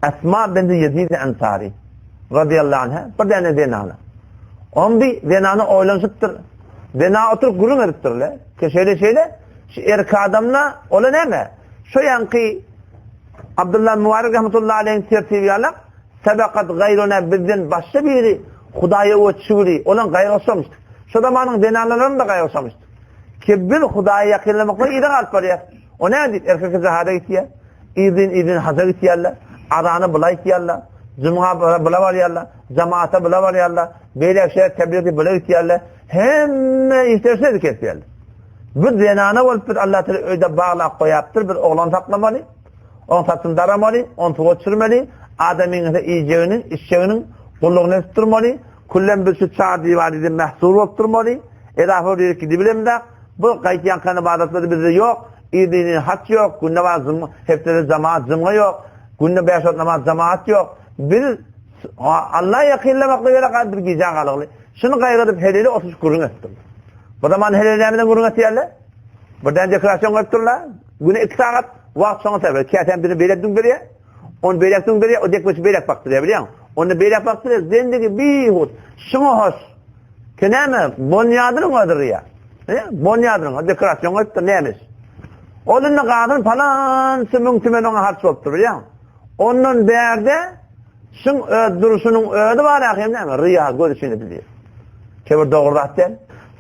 Esma binti Yezid Ensari radıyallahu anha bir tane zenana. On bir zenana oylanışıptır. Zena oturup gurun ediptirler. Ki şeyle şu erkek adamla ola neme? Şu yankı Abdullah Mübarek rahmetullahi aleyhin sertiviyalar sebekat gayrına bizden başka biri Hudaya uçuri olan gayrısamıştı. Şu zamanın zenalarının da gayrısamıştı. Ki bir Hudaya yakınlamakla iyi de kalp var ya. O ne dedi? Erkek zahada gittiler. İzin hazır gittiler. Aranı bula gittiler. Cuma bula var yerler. Cemaate bula var yerler. Böyle şeyler tebliği bula gittiler. Hem isterse gittiler. Bir zenana olup bir Allah Teala öyle bağla koyaptır. Bir oğlan saklamalı. Onu satın daramalı. Onu tuğuçurmalı. Adamın iyeceğinin, işçeğinin kulluğunu tutturmalı. Kullen bir şu çağ divaride mehsur olturmalı. Edafı diyor ki dibilim de bu kayıt yankı ibadatları bizde yok. İdinin haç yok. Günde var hepsinde cemaat zımga yok. Günde 5 namaz cemaat yok. Bir Allah'a yakınlamakla göre bir gizem kalıqlı. Şunu gayrıdıp heleli 30 kurun ettim. Bu zaman helelerinden kurun etiyerler. Buradan dekorasyon ettirler. Güne 2 saat vakt sonra sefer. Kâten birini beylettin biriye. Onu beylettin biriye. O dekmesi beylek baktırıyor biliyor musun? Onu beylek baktırıyor. Zendeki bir hut. Şunu hoş. Ki neymi? Bonyadırın odur ya. Bonyadırın. Dekorasyon ettir neymiş? Onun kadın falan sümün tümen ona harç oluptur biliyor musun? Onun değerde şun duruşunun ödü var ya değil mi? Riya görüşünü biliyor. Kebir doğrudan.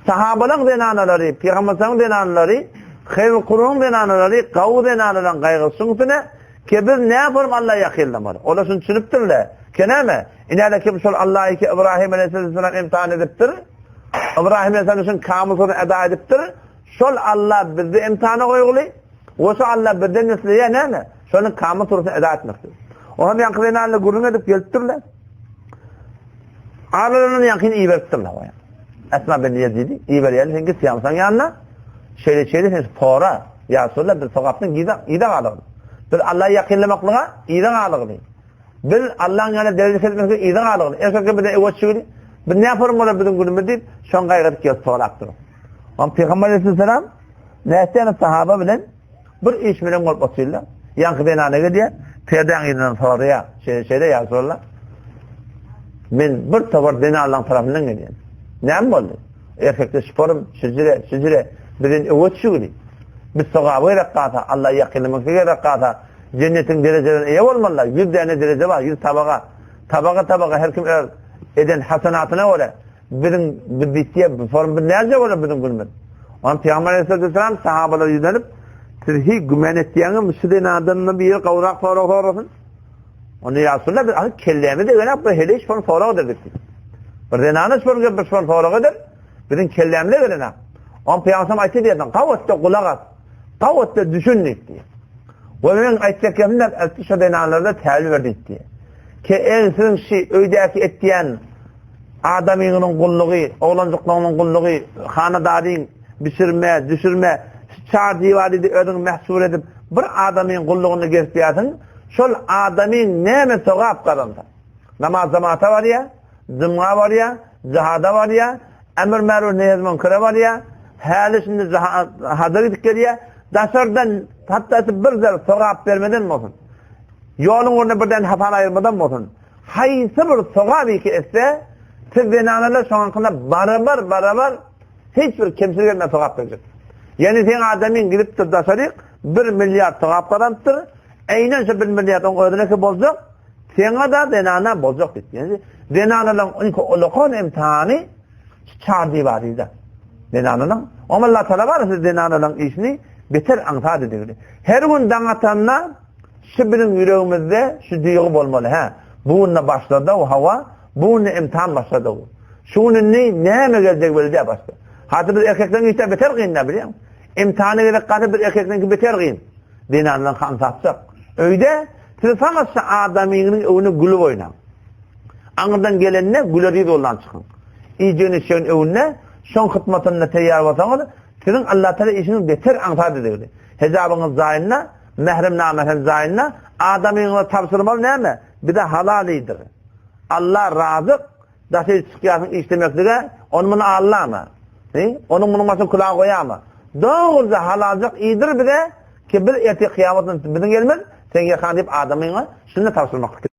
Sahabaların denanaları, Peygamber'in denanaları, hayır kurun denanaları, kavu denanaların gayrısını kebir ne yaparım Allah'a yakınlamalı. Olasın çınıptırlar. Keneme? İnale kim şol Allah'ı ki İbrahim Aleyhisselam imtihan ediptir. İbrahim Aleyhisselam'ın kamusunu eda ediptir. Şol Allah bizi imtihana koyulu. O şu Allah bizden nesliye ne mi? Şolun kamu turusunu eda etmektir. O hem yankılarını Allah gurun edip gelittirler. Ağlarının yankını iyi veriptirler. Esma binti Yezid'i iyi veriyorlar. Çünkü siyamsan yanına şeyle sen fora ya Resulallah bir sokaktan iyi de ağlarını. Bir Allah'ı yakınlamaklığa iyi de ağlarını. Bir Allah'ın yanına derecesi etmekle iyi de ağlarını. Erkekler bir de evaççığını bir ne yaparım ola bizim günümü deyip şon gayret ki soğulaktır. Ama Peygamber Aleyhisselam neyse sahaba bilen bir iş bilen korkmasıyla yankı denane gidiyor. Perden gidilen soruya şeyde ya Resulallah. Ben bir sefer deni Allah'ın tarafından gidiyorum. Neyim oldu? Erkekte sporum şücre bilen evaççığını bir sokabı rekkata Allah'ı yakınlamak rekkata cennetin derecelerine iyi olmalılar. 100 tane derece var. 100 tabaka her kim eden hasenatına öyle. Bir bittiye bir form bir nerede öyle bizim gülmen. Ama Peygamber Aleyhisselam sahabalar yüzlenip sizi gümen ettiğini müşriden adamına bir kavrak sorasın. Onu ya Resulallah bir kellemi de öyle bir hele iş sonra dedik. Bir denanış sonra der. Bizim kellemi de öyle. Ama Peygamber ayeti diyordan kavvatta kulak at. Kavvatta düşün diye. Ve benim ayetlerimden şu denalarda tevil verdik diye. Ki en sizin şey öydeki ettiyen adamının kulluğu, oğlancıklarının kulluğu, hanadarin pişirme, düşürme, çağır divarıydı ödün mehsur edip bir adamın kulluğunu geçtiğin şol adamın neyme sevap kazandı. Namaz cemaate var ya, cuma var ya, cihada var ya, emir merur nehir münkere var ya, hali şimdi hazır gidip ya, dışarıdan hatta bir zer sevap vermeden mi olsun? Yolun orada birden hatan ayırmadan mı olsun? Haysi bir sevabı ki etse siz denanalar şu ankında barabar hiçbir kimselerine sevap verecek. Yani sen adamın gidip de dışarı 1 milyar sevap kazandır. Aynen şu 1 milyar onun ödüleki bozacak. Sana da denana bozacak. Yani denanaların olukun imtihanı çağırdığı var idi. Denanaların. Ama Allah Teala var siz denanaların işini beter antar edilir. Her gün dağıtanlar şu bizim yüreğimizde şu duygu olmalı. Bununla başladı o hava. Bununla imtihan başladı o. Şunun neyme gelecek böyle diye başladı. Hatta bir erkeklerin işte beter kıyın ne biliyor musun? İmtihanı gerek kadar bir erkeklerin beter kıyın. Dinanla kansatsaq. Öyle siz sanatsa adamının önüne gülü oynan. Anıdan gelenine gülü yoldan çıkın. İyiceni şeyin önüne son hıtmatınla teyyar olsanız sizin Allah Teala işiniz beter antar dedi. Hesabınız zayinle, mehrem namehem zayinle adamının tavsırmalı ne mi? Bir de halalidir. Allah razı daşır çıkıyasın işlemekliğe onun bunu Allah mı? Onun bunun başına kulağa koyar mı? Doğruca halalcık iyidir bir de ki bir eti kıyametin bizim gelmez Sen yakan deyip adamına şunu tavsırmak